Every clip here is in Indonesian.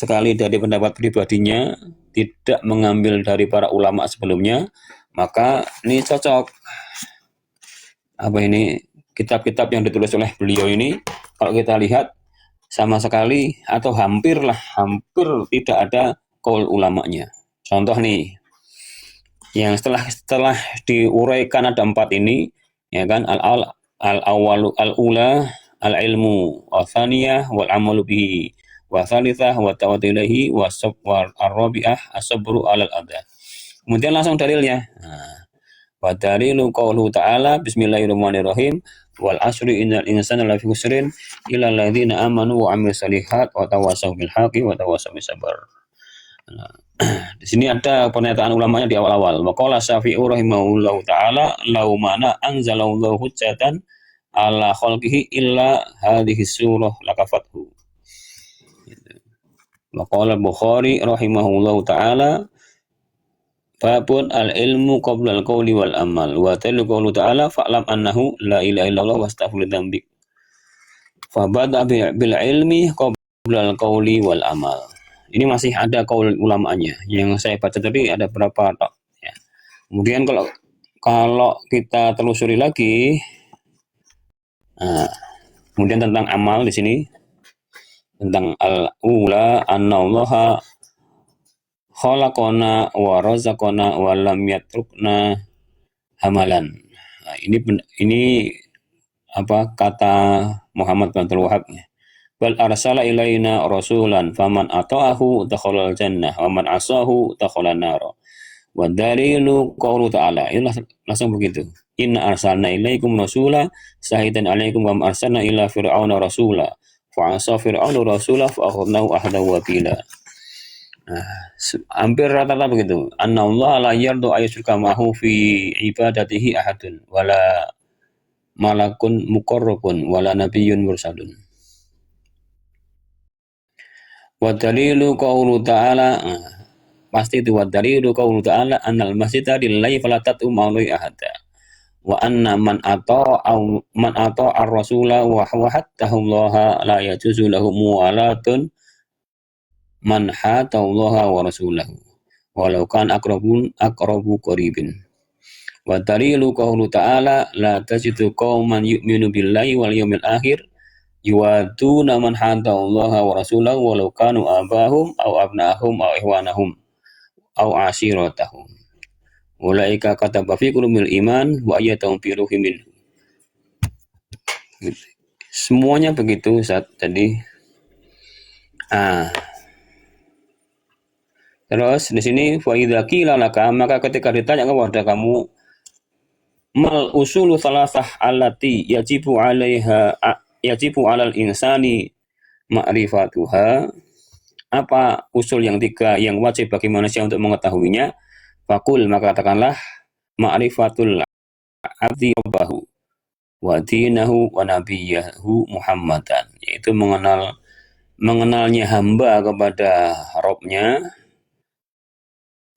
sekali dari pendapat pribadinya, tidak mengambil dari para ulama sebelumnya, maka ini cocok. Apa ini kitab-kitab yang ditulis oleh beliau ini, kalau kita lihat sama sekali atau hampir tidak ada qaul ulamanya. Contoh nih, yang setelah diuraikan ada 4 ini, ya kan, al-awalu al-ula al-ilmu wa thaniyah wal amalu bihi wa thalithah wa tawaddilahi wa ar-rabi'ah as-sabru 'alal adha. Kemudian langsung dalilnya. Nah, wa dalilu qauluhu ta'ala bismillahirrahmanirrahim wal asri innal insana lafi khusrin illa alladziina amanu wa 'amilus shalihat wa tawassaw bil haqqi wa tawassaw bis sabr. Nah, di sini ada pernyataan ulamanya di awal-awal. Wa qala Syafi'i rahimahullahu ta'ala law mana anzalallahu hujjatan ala khalqihi illa hadhihi surah lakafathu. Wa qala Bukhari rahimahullahu ta'ala babun al-ilmu qabla al-qawli wal amal wa talu qawlu ta'ala fa'lam annahu la ilaha illallah wastaghfir dzambik. Fa bada bil ilmi qabla al-qawli wal amal. Ini masih ada qaul ulamanya. Yang saya baca tadi ada berapa tok ya. Kemudian kalau kita telusuri lagi, nah, kemudian tentang amal di sini, tentang al-ula annallaha khalaqana wa razaqana wa lam yatrukna hamalan. Nah, ini apa kata Muhammad bin Abdul Wahab, bal arsala ilaina rasulan faman ata'ahu dakhalal jannah wa man asahu dakhalan nar. Wa dalilu qaulu ta'ala. Inilah langsung begitu. Inna arsalna ilaikum rasula sahidan alaikum wa arsalna ila fir'auna rasula fa asa fir'aunu rasula fa akhadnahu ahdahu wa bila. Nah, hampir rata-rata begitu. Anna Allah la yardu ayyushrika ma'hu fi ibadatihi ahadun wala malakun muqarrabun wala nabiyyun mursalun. Wa dalilu qaulu ta'ala, pasti itu wa dalilu qaulu ta'ala annal masjida lillahi fala tad'u ma'allahi ahada. Wa anna man ata'a ar-rasula wa hattahu Allah la yajuzu lahu muwalatun man hata Allah wa rasulahu walau kan aqrabu qaribin. Wa dalilu qaulu ta'ala la tajidu qauman yu'minu billahi wal yawmil akhir yuwaduna man hata Allah wa rasulahu walau kanu abahum aw abnahum aw ihwanahum aw ashiratahum ulaika kataba fi qulubihimul iman wa ayyadahum bi ruhin minhu. Semuanya begitu Ustaz tadi. Terus di sini fa idza qila laka, maka ketika ditanya kepada kamu, mal usulu salasah allati yajibu 'alal insani ma'rifatuha, apa usul yang 3 yang wajib bagi manusia untuk mengetahuinya? Faqul, maka katakanlah ma'rifatul abdi rabbahu wa dinahu wa nabiyyahu Muhammadan, yaitu mengenalnya hamba kepada Rabbnya,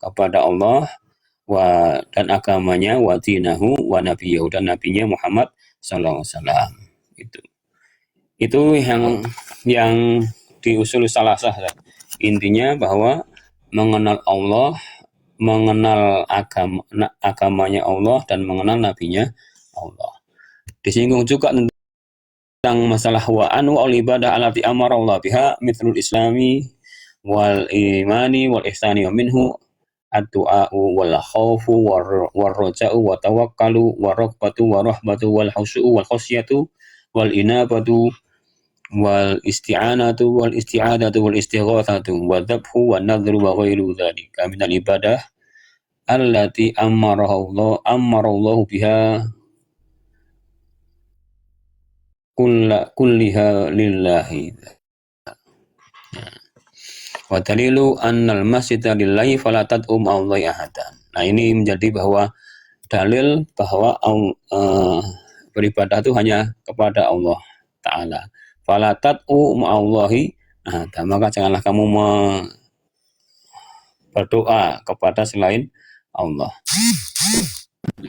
kepada Allah, dan agamanya, wa dinahu wa nabiyyahu, dan nabinya Muhammad sallallahu alaihi wasallam. Itu yang di usul salasah. Intinya bahwa mengenal Allah, mengenal agamanya Allah, dan mengenal nabinya Allah. Disinggung juga tentang masalah wa anwa'ul ibadah allati amara Allah biha mithlul islami wal imani wal ihsani wa minhu ad-du'a'u wal khaufu war raja'u wa tawakkalu war raghbatu wa rahbatu wal khushu'u wal khasyatu wal inabatu wal isti'anatu wal isti'adatu wal istighatsatu wa dhabhu wan nadhru wa ghairu dzalika minal ibadah allati amara Allah biha kulliha lillahi. Wa dalilu annal masjida lillahi fala tad'u ma'allahi ahadan. Nah, ini menjadi bahwa dalil bahwa beribadah itu hanya kepada Allah Ta'ala. Fala tad'u ma'allahi ahadan, maka janganlah kamu berdoa kepada selain Allah.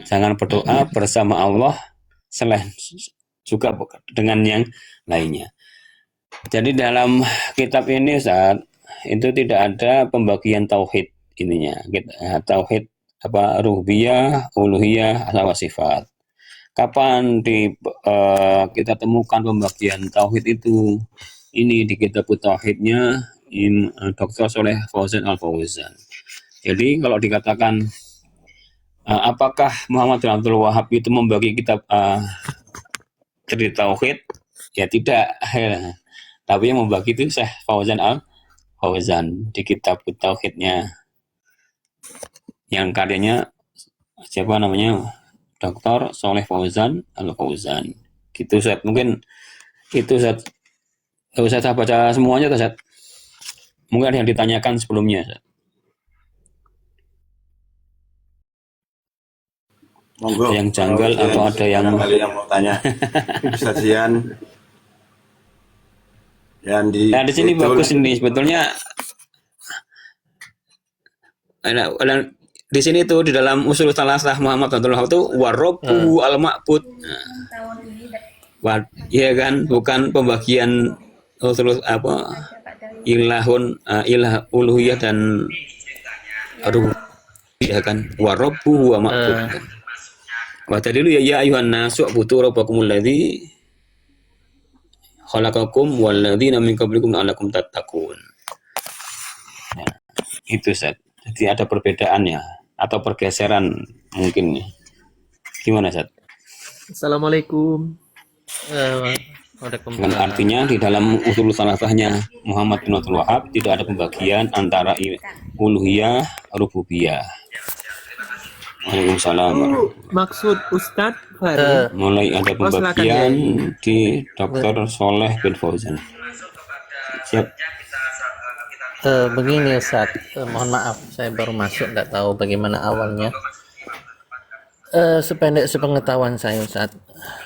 Jangan berdoa bersama Allah selain juga dengan yang lainnya. Jadi dalam kitab ini Ustaz, itu tidak ada pembagian tauhid ininya. Tauhid apa rububiyah, uluhiyah, asma wa sifat. Kapan kita temukan pembagian tauhid itu? Ini di kitab tauhidnya Dr. Soleh Fauzan Al Fauzan. Jadi kalau dikatakan apakah Muhammad bin Abdul Wahab itu membagi kitab cerita tauhid? Ya tidak. Tapi yang membagi itu Syekh Fauzan Al Fauzan di kitab tauhidnya yang karyanya siapa namanya? Dr. Soleh Fauzan Al Fauzan. Gitu Ustaz. Mungkin itu Ustaz. Saya baca semuanya Ustaz. Mungkin ada yang ditanyakan sebelumnya Ustaz. Monggo. Ada yang janggal atau ada yang mau tanya. Bisa Jian. Yang di sini bagus ini sebetulnya. Di sini tuh di dalam usul salasah Muhammad Abdul Wahab itu warabbu al-ma'bud. Ya kan, bukan pembagian usul apa ilahun ilah uluhiyah dan rububiyah kan warabbu wa ma'bud. Wa tadilu ya ayuhan nasu butu rabbakumul ladzi khalaqakum wal ladzina min qablikum la'allakum tattaqun. Nah, itu Ustaz. Jadi ada perbedaannya atau pergeseran mungkin. Gimana Ustaz? Assalamualaikum. Dengan artinya di dalam usul salasahnya Muhammad bin Abdul Wahab tidak ada pembagian antara uluhiyah, rububiyah. Waalaikumsalam. Maksud Ustadz Fahri, mulai ada pembagian di Dr. Soleh bin Fauzan. Siap. Begini Ustadz, mohon maaf saya baru masuk, nggak tahu bagaimana awalnya. Sependek sepengetahuan saya Ustadz,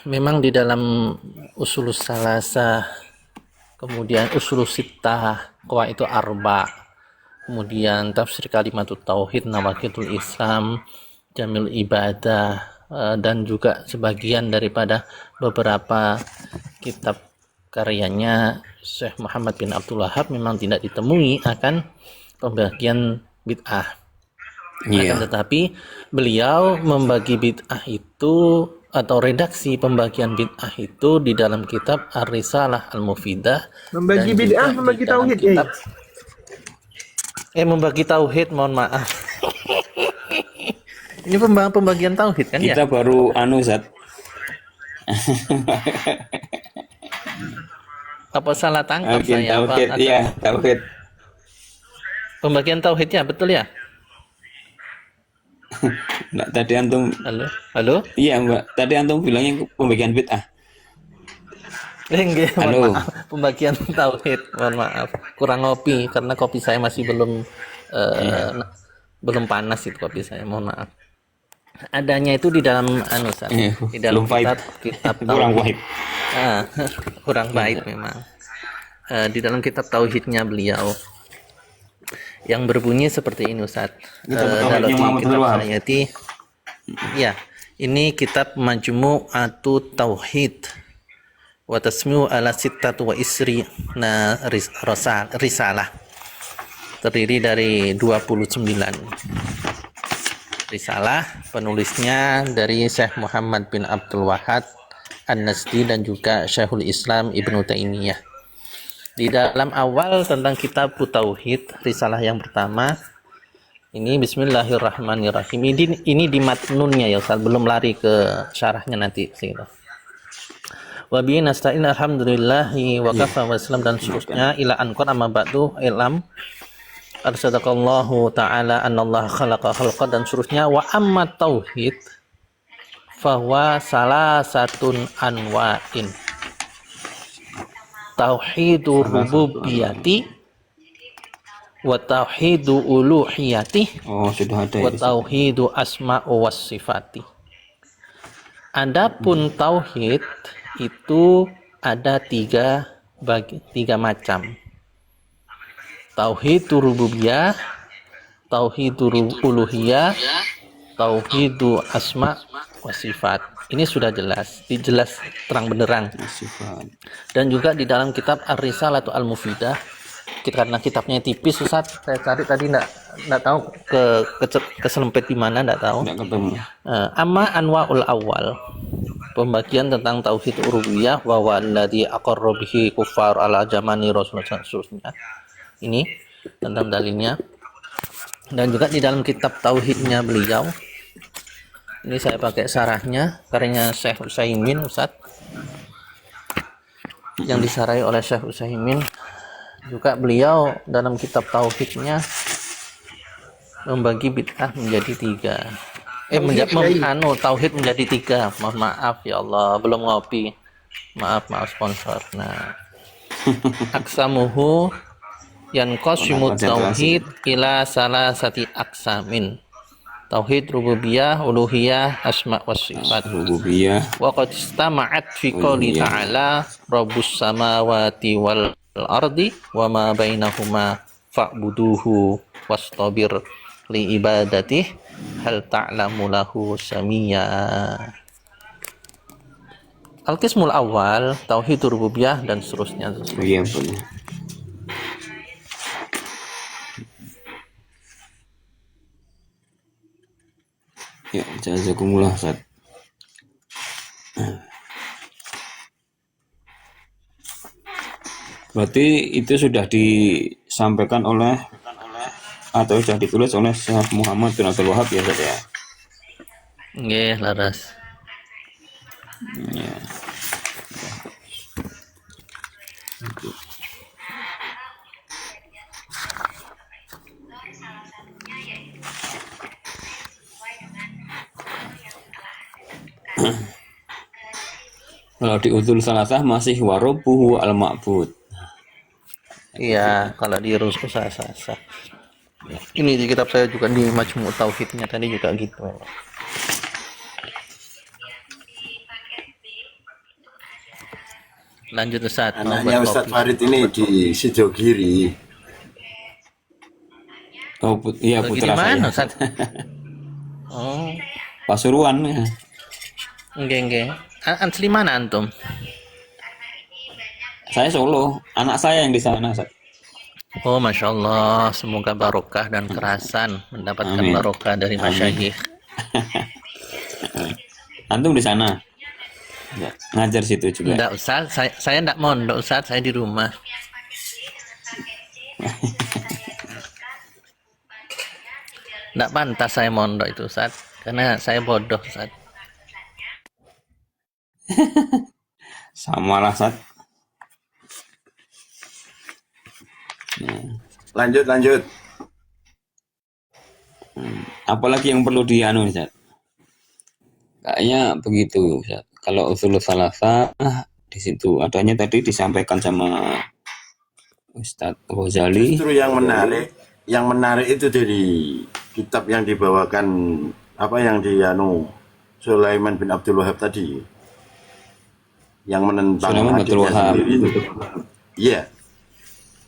memang di dalam usulus salasah, kemudian usulus sittah, qawaidul arba, kemudian tafsir kalimatut tauhid, nawaqitul Islam, jamil ibadah, dan juga sebagian daripada beberapa kitab karyanya Syekh Muhammad bin Abdul Wahab memang tidak ditemui akan pembagian bid'ah. Akan tetapi beliau membagi bid'ah itu atau redaksi pembagian bid'ah itu di dalam kitab Ar-Risalah Al-Mufidah. Membagi bid'ah, membagi tauhid kitab, membagi tauhid, mohon maaf. Ini pembagian tauhid kan kita ya? Kita baru Zat. Apa salah tangkap saya? Tauhid, iya, tauhid. Pembagian tauhidnya betul ya? Nah, tadi antum. Halo? Iya, Mbak. Tadi antum bilangnya pembagian bid'ah. Enggak, mohon maaf. Pembagian tauhid, mohon maaf. Kurang ngopi karena kopi saya masih belum panas itu kopi saya, mohon maaf. Adanya itu di dalam di dalam kitab kurang wahid. Kurang baik memang. Di dalam kitab tauhidnya beliau yang berbunyi seperti ini Ustaz. Dalam kitab saya ya, ini kitab Majmu'atut Tauhid wa tasmiu ala sittatu wa isri risalah. Terdiri dari 29 risalah, penulisnya dari Syekh Muhammad bin Abdul Wahab An-Nasdi dan juga Syekhul Islam Ibnu Taimiyah. Di dalam awal tentang kitab Tauhid, risalah yang pertama ini Bismillahirrahmanirrahim. Ini di matnunnya ya Ustaz, belum lari ke syarahnya nanti gitu. Wa bi nasta'in alhamdulillahi wa kafa wa salam dan seterusnya ila anqad amma ba'du ilam arsadaqallahu ta'ala anallaha khalaqa khalqa dan seterusnya. Wa amma tauhid fahuwa salasatun anwa'in tauhidu rububiyati wa tauhidu uluhiyati wa tauhidu asma'u was sifati. Adapun tauhid itu ada tiga macam. Tauhidu rububiyah, tauhidu uluhiyah, tauhidu asma wa sifat. Ini sudah jelas terang benderang. Dan juga di dalam kitab Ar-Risalah Al-Mufidah karena kitabnya tipis Ustaz, saya cari tadi enggak tahu keselempit di mana, enggak tahu. Tidak ketemu. Amma anwaul awal, pembagian tentang tauhid rububiyah wa alladzi aqarra bihi kuffar ala zamani Rasulullah seterusnya. Ini tentang dalilnya. Dan juga di dalam kitab tauhidnya beliau, ini saya pakai sarahnya karya Syekh Utsaimin Ustaz, yang disarai oleh Syekh Utsaimin. Juga beliau dalam kitab tauhidnya membagi bid'ah menjadi 3. Tauhid menjadi 3. Maaf ya Allah, belum ngopi. Maaf sponsor. Nah, aksamuhu yanqasimu tauhid ila salasati aksamin. Tauhid rububiyah, uluhiyah, asma was sifat. Rububiyah. Wa qad istama'at fi qouli ta'ala rabbus samawati wal ardi wa ma bainahuma fa'buduhu wastabir li ibadatihi hal ta'lamu lahu samia. Al-qismul awal tauhid rububiyah dan seterusnya. Iya benar. Ya, jazakumullah Ustaz. Berarti itu sudah disampaikan oleh atau sudah ditulis oleh Syekh Muhammad bin Abdul Wahab ya Ustaz ya. Nggih, laras. Ya. Kalau di usul salasah masih warobuhu al-ma'bud. Iya, kalau di rusul sah. Ini di kitab saya juga di Majmu' Tauhidnya tadi juga gitu. Lanjut Ustaz. Anaknya Ustadz Farid ini di Sidogiri. Oh, iya Lagi putra di mana, saya. Ustaz? Oh, Pasuruan ya. nggih. Asli mana antum? Saya Solo, anak saya yang di sana Ustaz. Oh, Masya Allah, semoga barokah dan kerasan mendapatkan Amin. barokah dari masyayikh. Antum di sana? Ya, ngajar situ juga. Enggak Ustaz, saya enggak mondok Ustaz, saya di rumah. Enggak pantas saya mondok itu Ustaz, karena saya bodoh Ustaz. Samalah Ustaz. Lanjut. Apalagi yang perlu dianu Ustaz? Kayaknya begitu Ustaz. Kalau usul salasah di situ adanya tadi disampaikan sama Ustaz Ghazali. Justru yang menarik itu dari kitab yang dibawakan yang Sulaiman bin Abdul Wahab tadi, yang menentang Sulaiman bin Abdul hadisnya Wahab. sendiri itu. Iya,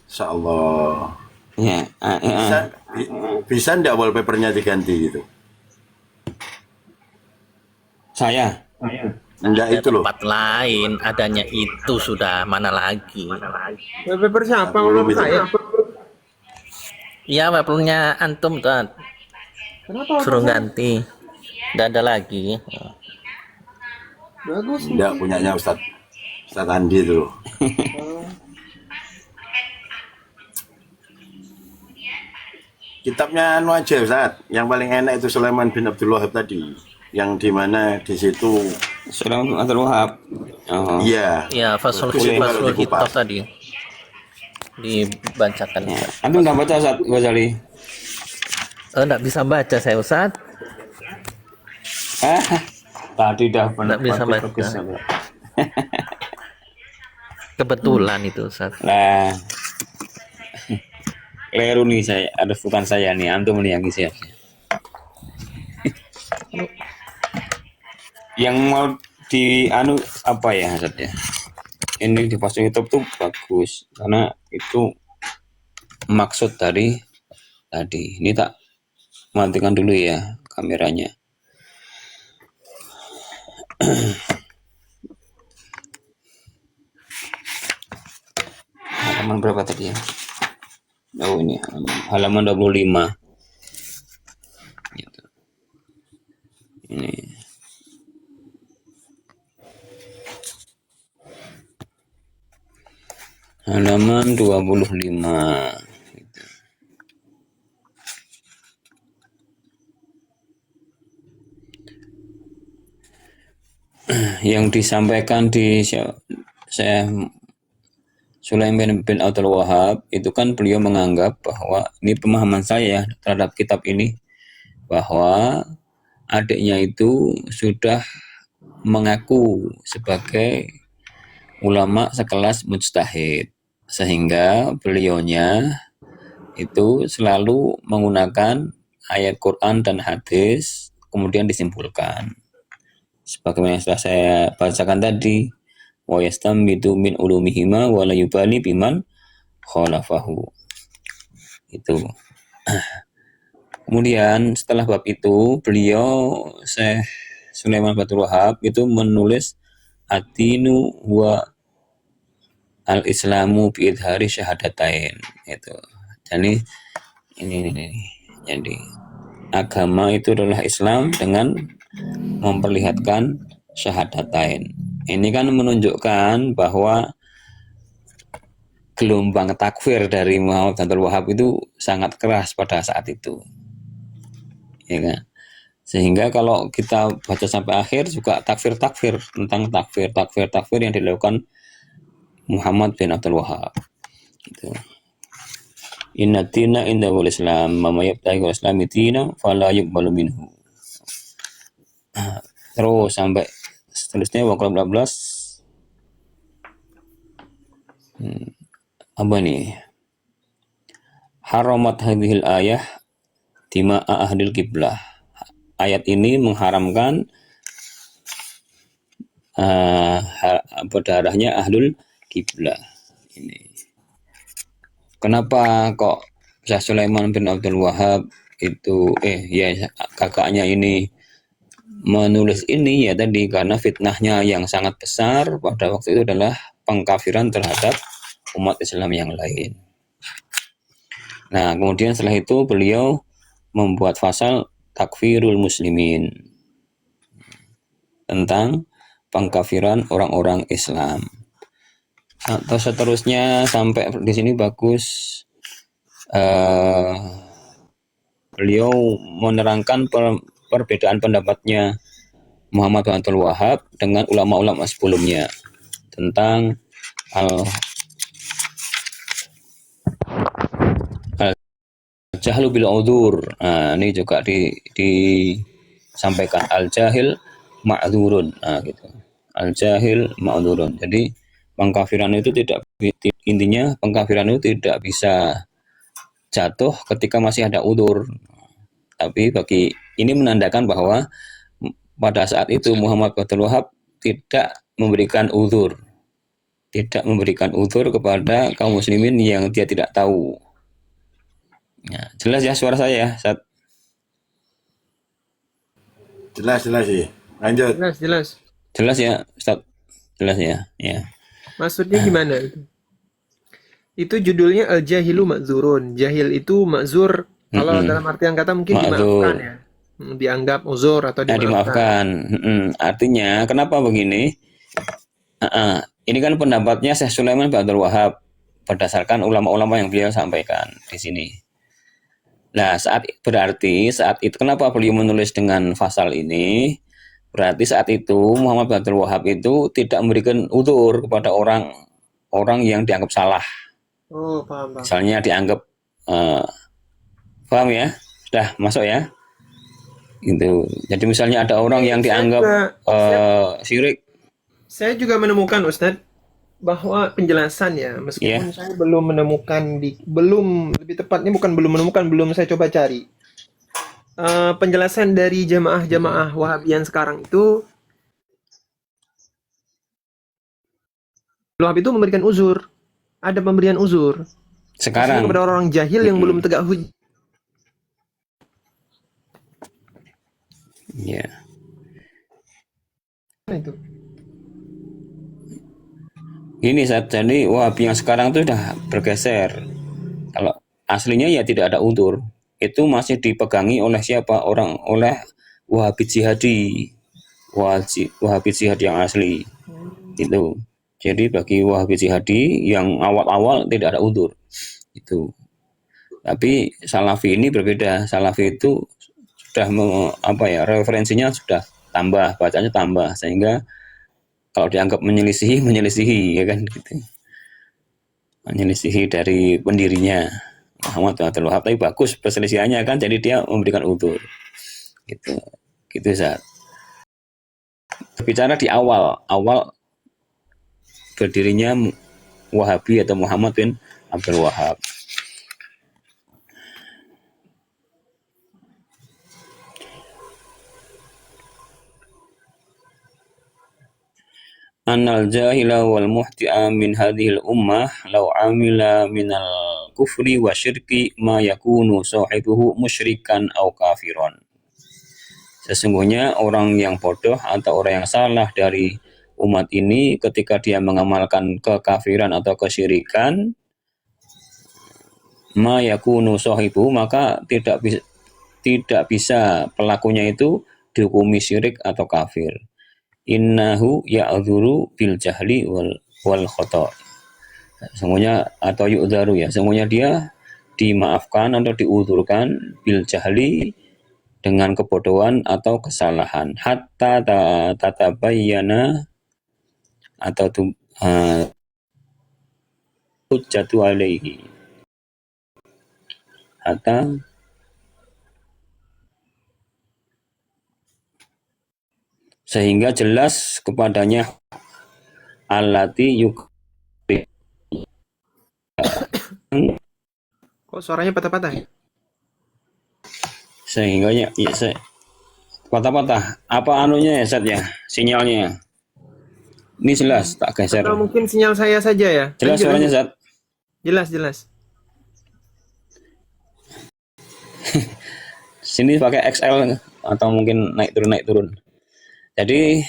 insyaallah. Ya, Bisa ndak wallpapernya diganti gitu? saya. Enggak itu loh. Tempat lain adanya itu sudah mana lagi? Wallpaper siapa ngomong saya? Iya, webnya antum Ustaz. Kenapa? Suruh ganti. Enggak ada lagi. Bagus. Enggak punyanya Ustadz Andi itu loh. Kitabnya aja Ustaz, yang paling enak itu Sulaiman bin Abdul Wahab tadi, yang dimana di situ Sulaiman bin Abdul Wahab. Oh. iya. Ya, fasul Boleh hitab dikupas. tadi dibacakan. Ya. Antum enggak baca Ustaz Ghazali? Enggak bisa baca saya Ustaz. Tadi dah pernah Nggak bisa baca. bagus. Kebetulan itu Ustaz. Lah. Keliru nih saya, bukan saya nih, antum nih yang isi. Yang mau di apa ya Ustaz ya? Ini di posting YouTube tuh bagus karena itu maksud tadi. Ini tak matikan dulu ya kameranya. Halaman berapa tadi ya? Oh ini halaman 25. Gitu. Ini halaman 25. Yang disampaikan di Syekh Sulaiman bin Abdul Wahab itu kan beliau menganggap bahwa ini pemahaman saya terhadap kitab ini, bahwa adiknya itu sudah mengaku sebagai ulama sekelas mujtahid, sehingga beliaunya itu selalu menggunakan ayat Quran dan hadis kemudian disimpulkan sebagaimana yang sudah saya bacakan tadi, wa yastambitu min ulumihima wa la yubali biman khalafahu. Itu. Kemudian setelah bab itu beliau Syekh Sulaiman bin Abdul Wahab itu menulis Atinu wa al-Islamu bi idhari syahadatain. Itu. Jadi ini. Jadi agama itu adalah Islam dengan memperlihatkan syahadatain. Ini kan menunjukkan bahwa gelombang takfir dari Muhammad bin Abdul Wahab itu sangat keras pada saat itu. Ya kan? Sehingga kalau kita baca sampai akhir juga takfir tentang takfir yang dilakukan Muhammad bin Abdul Wahab. Gitu. Inna dina indahul Islam, mama yabtaghi islami dina fala yuqbalu minhu. Terus sampai seterusnya wakil 14. Apa nih? Haramat hadhil ayah dima'a ahlil qiblah. Ayat ini mengharamkan darahnya ahlul qiblah. Ini. Kenapa kok Syekh Sulaiman bin Abdul Wahab itu kakaknya ini menulis ini ya tadi karena fitnahnya yang sangat besar pada waktu itu adalah pengkafiran terhadap umat Islam yang lain. Nah, kemudian setelah itu beliau membuat pasal takfirul muslimin tentang pengkafiran orang-orang Islam. Atau seterusnya sampai di sini bagus. Beliau menerangkan perbedaan pendapatnya Muhammad bin Abdul Wahab dengan ulama-ulama sebelumnya tentang al-jahlu bil udhur. Nah, ini juga disampaikan al-jahil ma'dzurun. Nah, gitu. Al-jahil ma'dzurun. Jadi pengkafiran itu intinya pengkafiran itu tidak bisa jatuh ketika masih ada udzur. Tapi ini menandakan bahwa pada saat itu Muhammad bin Abdul Wahab tidak memberikan udzur kepada kaum muslimin yang dia tidak tahu. Ya, jelas ya suara saya ya, Ustaz? Jelas sih. Lanjut. Jelas. Jelas ya, Ustaz? Jelas ya. Ya. Maksudnya gimana itu? Itu judulnya al-jahilu ma'zurun. Jahil itu ma'zur kalau dalam artian kata mungkin dimaafkan ya. Dianggap uzur atau dimaafkan. Artinya kenapa begini? Ini kan pendapatnya Syekh Sulaiman bin Abdul Wahab berdasarkan ulama-ulama yang beliau sampaikan di sini. Nah, saat itu kenapa beliau menulis dengan pasal ini? Berarti saat itu Muhammad bin Abdul Wahab itu tidak memberikan udzur kepada orang yang dianggap salah. Oh, paham. Misalnya dianggap paham ya? Sudah masuk ya? Gitu. Jadi misalnya ada orang yang dianggap syirik. Saya juga menemukan Ustadz bahwa penjelasan ya, meskipun saya belum menemukan lebih tepatnya bukan belum menemukan, belum saya coba cari. Penjelasan dari jamaah Wahabiyan sekarang itu, Wahab itu memberikan uzur, ada pemberian uzur sekarang kepada orang jahil yang belum tegak hujjah. Ya. Itu. Ini saat jadi Wahabi yang sekarang itu sudah bergeser. Kalau aslinya ya tidak ada udzur. Itu masih dipegangi oleh siapa? Oleh Wahabi Jihadi. Wahabi Jihadi yang asli. Itu. Jadi bagi Wahabi Jihadi yang awal-awal tidak ada udzur. Itu. Tapi Salafi ini berbeda. Salafi itu sudah referensinya sudah tambah, bacanya tambah, sehingga kalau dianggap menyelisihi ya kan gitu. Menyelisihi dari pendirinya Muhammad bin Abdul Wahab, tapi bagus perselisihannya kan, jadi dia memberikan udzur. Gitu. Gitu Zat. Bicara di awal berdirinya Wahabi atau Muhammad bin Abdul Wahab. Annal jahila wal muhti'a min hadhil ummah law amila minal kufri wa syirki ma yakunu sahibuhu musyrikan aw kafiron. Sesungguhnya orang yang bodoh atau orang yang salah dari umat ini ketika dia mengamalkan kekafiran atau kesyirikan, ma yakunu sahibuhu, maka tidak bisa pelakunya itu dihukumi syirik atau kafir. Innahu ya'dzuru bil jahli wal khata. Semuanya atau yu'dzaru ya. Semuanya dia dimaafkan atau diudzurkan bil jahli dengan kebodohan atau kesalahan. Hatta tatabayyana atau hujjatu alaihi. Hatta sehingga jelas kepadanya allati Kok suaranya patah-patah ya? sehingga patah-patah. Apa anunya ya Zat ya? Sinyalnya. Ini jelas, tak geser. Atau mungkin sinyal saya saja ya? Jelas Lanjut, suaranya lanjut. Zat. Jelas. Sini pakai XL atau mungkin naik turun. Jadi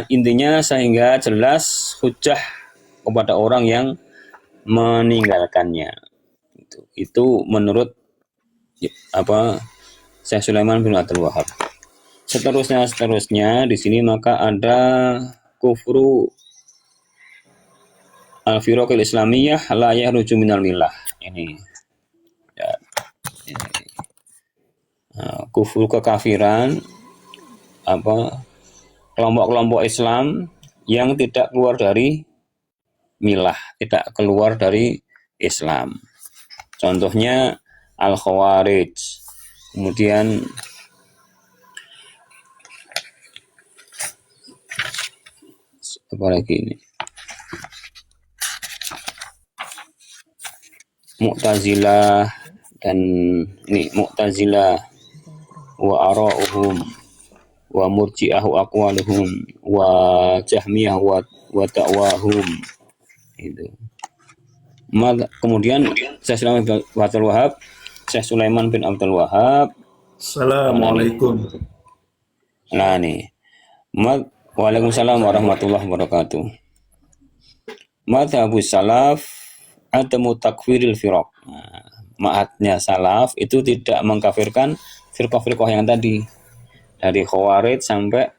intinya sehingga jelas hujah kepada orang yang meninggalkannya. Itu menurut Syekh Sulaiman bin Abdul Wahab. Seterusnya di sini maka ada kufru al-firaqil islamiyah la yahruju minal millah. Ini. Ya, ini. Kufur kekafiran kelompok-kelompok Islam yang tidak keluar dari milah, tidak keluar dari Islam. Contohnya Al-Khawarij. Kemudian apa lagi ini? Mu'tazilah dan ini Mu'tazilah wa ara'uhum wa murji'ahu aqwaluhum wa jahmiyah wa ta'wahum. Itu. Kemudian Syekh Sulaiman bin Abdul Wahab. Assalamualaikum. Nah nih. Waalaikumsalam warahmatullahi wabarakatuh. Madhabus salaf adamu takfiril firaq. Ma'atnya salaf itu tidak mengkafirkan firqah-firqah yang tadi, dari Khawarij sampai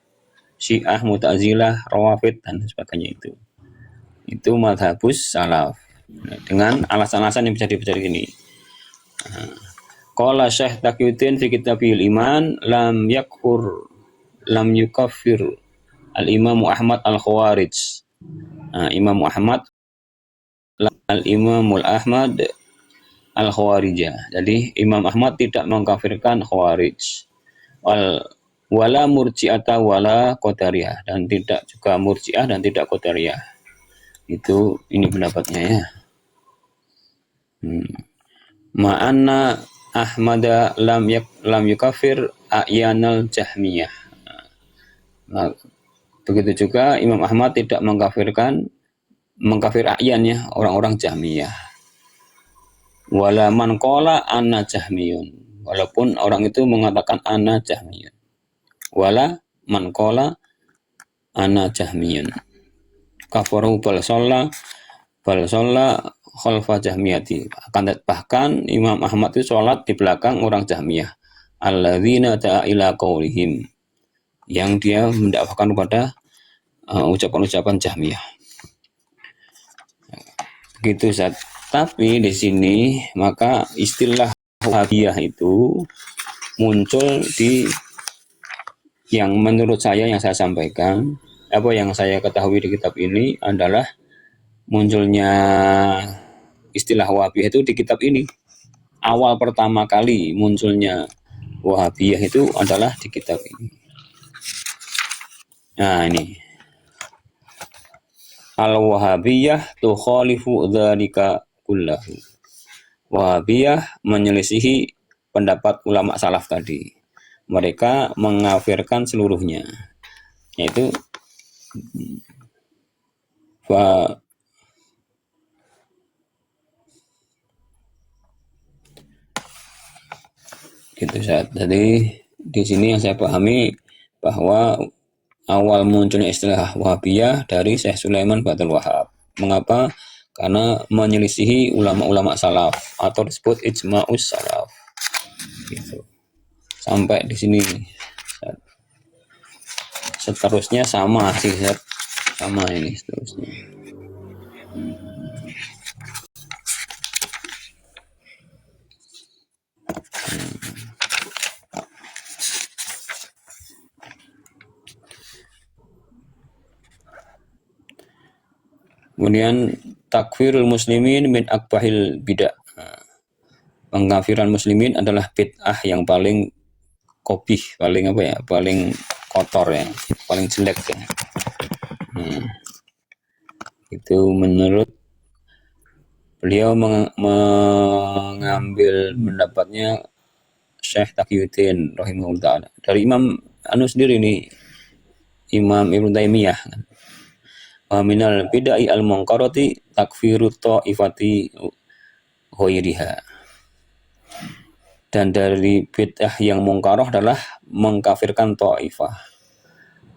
Syiah, Mu'tazilah, Rawafid dan sebagainya itu madhabus salaf dengan alasan-alasan yang bisa dibaca di sini. Qala Syekh Taqiyuddin fi kitabil iman lam yukaffir al-Imam Ahmad al-Khawarij. Imam Ahmad al-Imamul Ahmad al-Khawarijah. Jadi Imam Ahmad tidak mengkafirkan Khawarij. Wala murji'ata wala qadariyah, dan tidak juga murji'ah dan tidak qadariyah. Ini pendapatnya ya. Ma'anna Ahmada lam yukafir a'yanal jahmiyah. Nah, begitu juga Imam Ahmad tidak mengkafir a'yan ya, orang-orang Jahmiyah. Wala man qala anna jahmiyun, walaupun orang itu mengatakan anna jahmiyun. Wala man qala anna jahmiyun. Kafaru bal shalla khalfa Jahmiyati. Bahkan Imam Ahmad itu sholat di belakang orang Jahmiyah. Alladzina ta'a ila qaulihim, yang dia mendakwakan kepada ucapan-ucapan Jahmiyah. Begitu Ustaz. Tapi di sini maka istilah Wahabiyah itu muncul di yang menurut saya yang saya sampaikan, apa yang saya ketahui di kitab ini adalah munculnya istilah Wahabiyah itu di kitab ini. Awal pertama kali munculnya Wahabiyah itu adalah di kitab ini. Nah ini, Al-Wahabiyah tukhalifu dzalika kullahu. Wahabiyah menyelisihi pendapat ulama salaf tadi. Mereka mengkafirkan seluruhnya. Yaitu gitu saat. Jadi di sini yang saya pahami bahwa awal munculnya istilah Wahabiyah dari Syekh Sulaiman bin Abdul Wahhab. Mengapa? Karena menyelisihi ulama-ulama salaf atau disebut ijma'us salaf. Gitu. Sampai di sini. Seterusnya sama sih, sama ini seterusnya. Kemudian takfirul muslimin min akbahil bid'ah. Pengkafiran muslimin adalah bid'ah yang paling kopih, paling apa ya, paling kotor ya, paling jelek ya. Itu menurut beliau mengambil pendapatnya Syekh Taqiyuddin rahimahullah dari Imam sendiri nih, Imam Ibnu Taimiyah. Wa minal bid'ai al-munkarati takfiru ta'ifati ghairiha. Dan dari bid'ah yang mungkarah adalah mengkafirkan ta'ifah.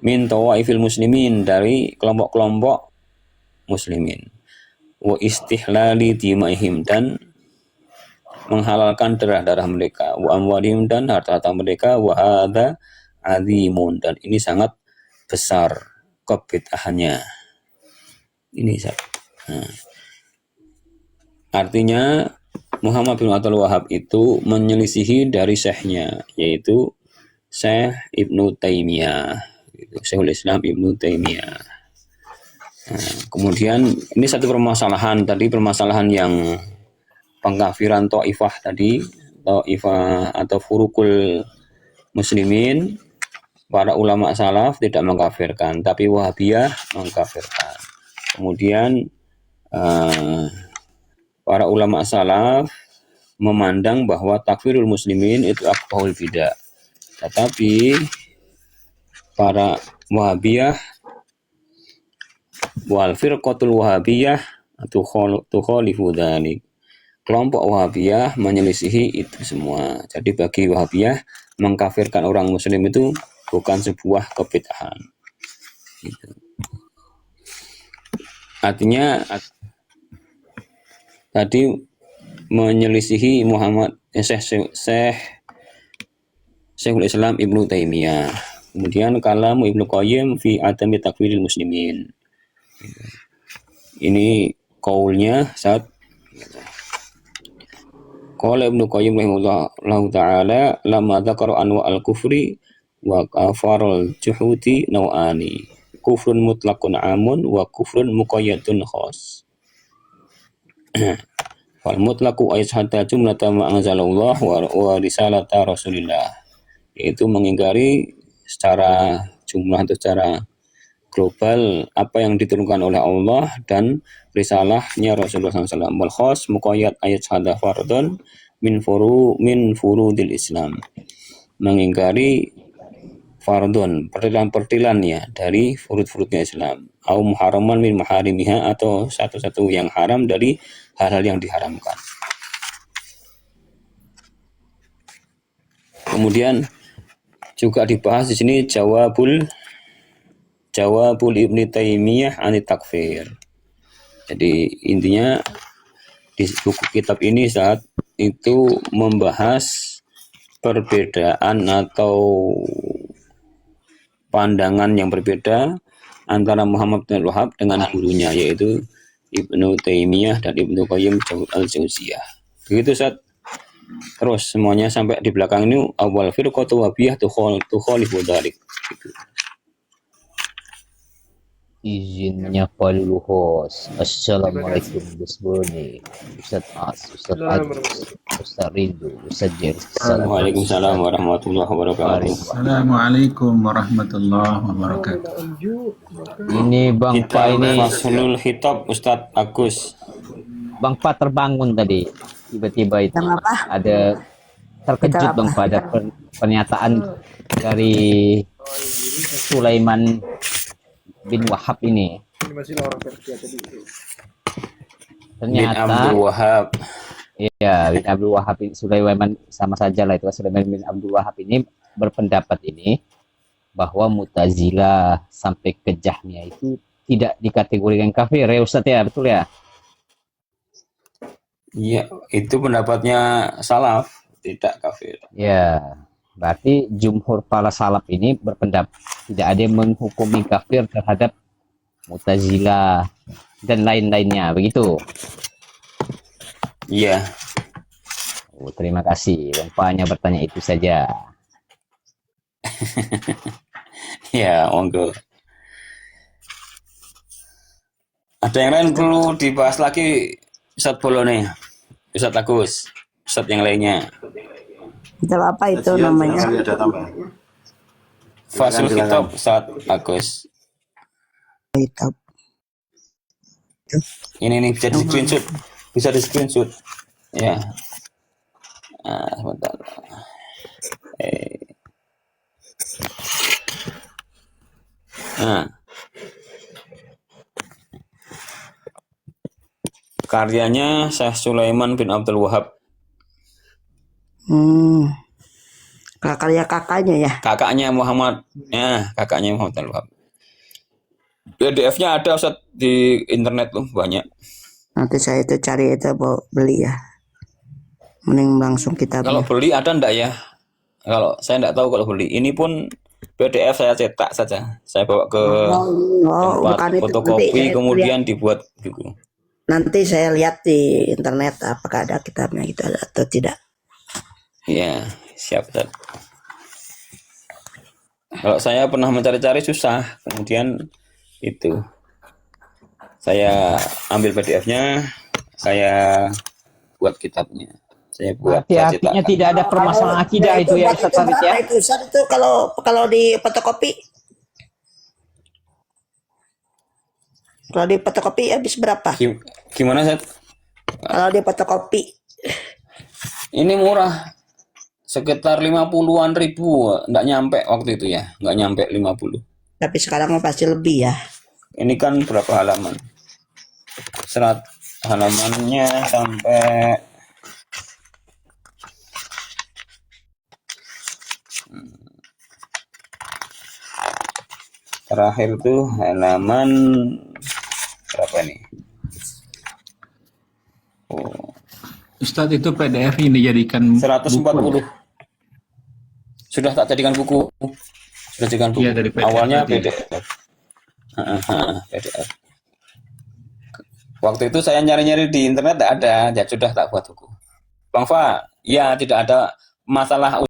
Min tawaifil muslimin, dari kelompok-kelompok muslimin. Wa istihlali dimaihim, dan menghalalkan darah-darah mereka. Wa amwalihim, dan harta-harta mereka. Wa hadza azimun, dan ini sangat besar kebid'ahannya. Ini artinya Muhammad bin Abdul Wahhab itu menyelisihi dari syekhnya, yaitu Syekh Ibnu Taimiyah, Syekhul Islam Ibnu Taimiyah. Kemudian ini satu permasalahan tadi, permasalahan yang pengkafiran ta'ifah tadi, ta'ifah atau furukul muslimin, para ulama salaf tidak mengkafirkan, tapi Wahabiyah mengkafirkan. Kemudian para ulama salaf memandang bahwa takfirul muslimin itu akbahul bid'ah. Tetapi para Wahabiyah wal firqatul Wahabiyah tukhalifu dzalik. Kelompok Wahabiyah menyelisihi itu semua. Jadi bagi Wahabiyah mengkafirkan orang muslim itu bukan sebuah kebid'ahan. Gitu. Artinya tadi menyelisihi Syekhul Islam Ibnu Taimiyah. Kemudian kalamu Ibnu Qayyim fi adami takfiril muslimin. Ini kaulnya saat qala Ibnu Qayyim rahimahullah taala lamma dzakara anwa al-kufri wa kafarul juhudi naw'ani. Kufrun mutlaqun amun wa kufrun muqayyadun khas. Wal mutlaqu ayshata jumlata ma anzalallah wa risalata Rasulillah. Yaitu mengingkari secara jumlah atau secara global apa yang diturunkan oleh Allah dan risalahnya Rasulullah SAW. Wal khas muqayyad ayshata fardun min furudil Islam. Mengingkari fardun, pertilan-pertilannya dari furud-furudnya Islam. Au muharraman min maharimiha, atau satu-satu yang haram dari hal-hal yang diharamkan. Kemudian juga dibahas di sini jawabul Ibnu Taimiyah anit takfir. Jadi intinya di buku kitab ini saat itu membahas perbedaan atau pandangan yang berbeda antara Muhammad bin Wahab dengan gurunya yaitu Ibnu Taimiyah dan Ibnu Qayyim al-Jauziyah. Begitu saat terus semuanya sampai di belakang ini awal firqatu wabiyah tukhalifu dzalik gitu. Izin menyapa dulu host. Assalamualaikum Gus Boni, Ustaz As, Ustaz Agus, Ustaz Rindu, Ustaz Jer. Waalaikumsalam warahmatullahi wabarakatuh. Assalamualaikum warahmatullahi wabarakatuh. Ini Bang Pa Kita ini, Faslul Khitab Ustaz Agus. Bang Pa terbangun tadi. Tiba-tiba itu ada terkejut Bang Pa ada pernyataan dari Sulaiman bin Wahab ini. Bin Ternyata Abdul Wahab. iya, bin Abdul Wahab ini Sulaiman sama saja lah itu. Sulaiman bin Abdul Wahab ini berpendapat ini bahwa Mu'tazilah sampai ke Jahmiyah itu tidak dikategorikan kafir ya Ustaz ya, betul ya? Iya, itu pendapatnya salaf, tidak kafir. Ya, berarti jumhur para salaf ini berpendapat tidak ada yang menghukumi kafir terhadap Mu'tazilah dan lain-lainnya, begitu? Iya. Oh, terima kasih, Bang Pa hanya bertanya itu saja. Ya, monggo. Ada yang lain perlu dibahas lagi, Ustaz Bolone, Ustaz Agus, Ustaz yang lainnya. Kitab apa itu Kajian namanya? barangkali ada tambahan. Faslul Silakan. Khitab Ustaz Agus. Kitab. Ini nih bisa di screenshot, bisa di screenshot. Ya. Sebentar. Nah. Karyanya Syekh Sulaiman bin Abdul Wahab. Karya kakaknya ya. Kakaknya Muhammad. Ya, kakaknya Muhammad bin Abdul Wahab. PDF-nya ada Ustaz di internet tuh banyak. Nanti saya itu cari itu mau beli ya. Mending langsung kitabnya. Kalau beli ada enggak ya? Kalau saya enggak tahu kalau beli. Ini pun PDF saya cetak saja. Saya bawa ke tempat bukan itu. fotokopi Nanti saya kemudian dibuat buku. Nanti saya lihat di internet apakah ada kitabnya gitu atau tidak. Iya, siap Ustaz. Kalau saya pernah mencari-cari susah, kemudian itu saya ambil PDF-nya, saya buat kitabnya. Saya buat Berarti saya artinya cetak. tidak ada permasalahan akidah itu ya Ustaz Farid ya? Itu Ustaz, itu kalau di fotokopi. Kalau di fotokopi habis berapa? Gimana Ustaz? Kalau di fotokopi Ini murah. Sekitar 50-an ribu, enggak nyampe waktu itu ya, enggak nyampe 50. tapi sekarang mah pasti lebih ya. Ini kan berapa halaman? Serat halamannya sampai terakhir tuh halaman berapa nih? Oh, Ustadz itu PDF ini dijadikan 140. buku. Sudah tak jadikan buku. Sudah jadikan buku. Iya, dari PDF Awalnya tadi. PDF. PDF. Waktu itu saya nyari-nyari di internet tidak ada, ya sudah tak buat buku. Bang Fa, ya tidak ada masalah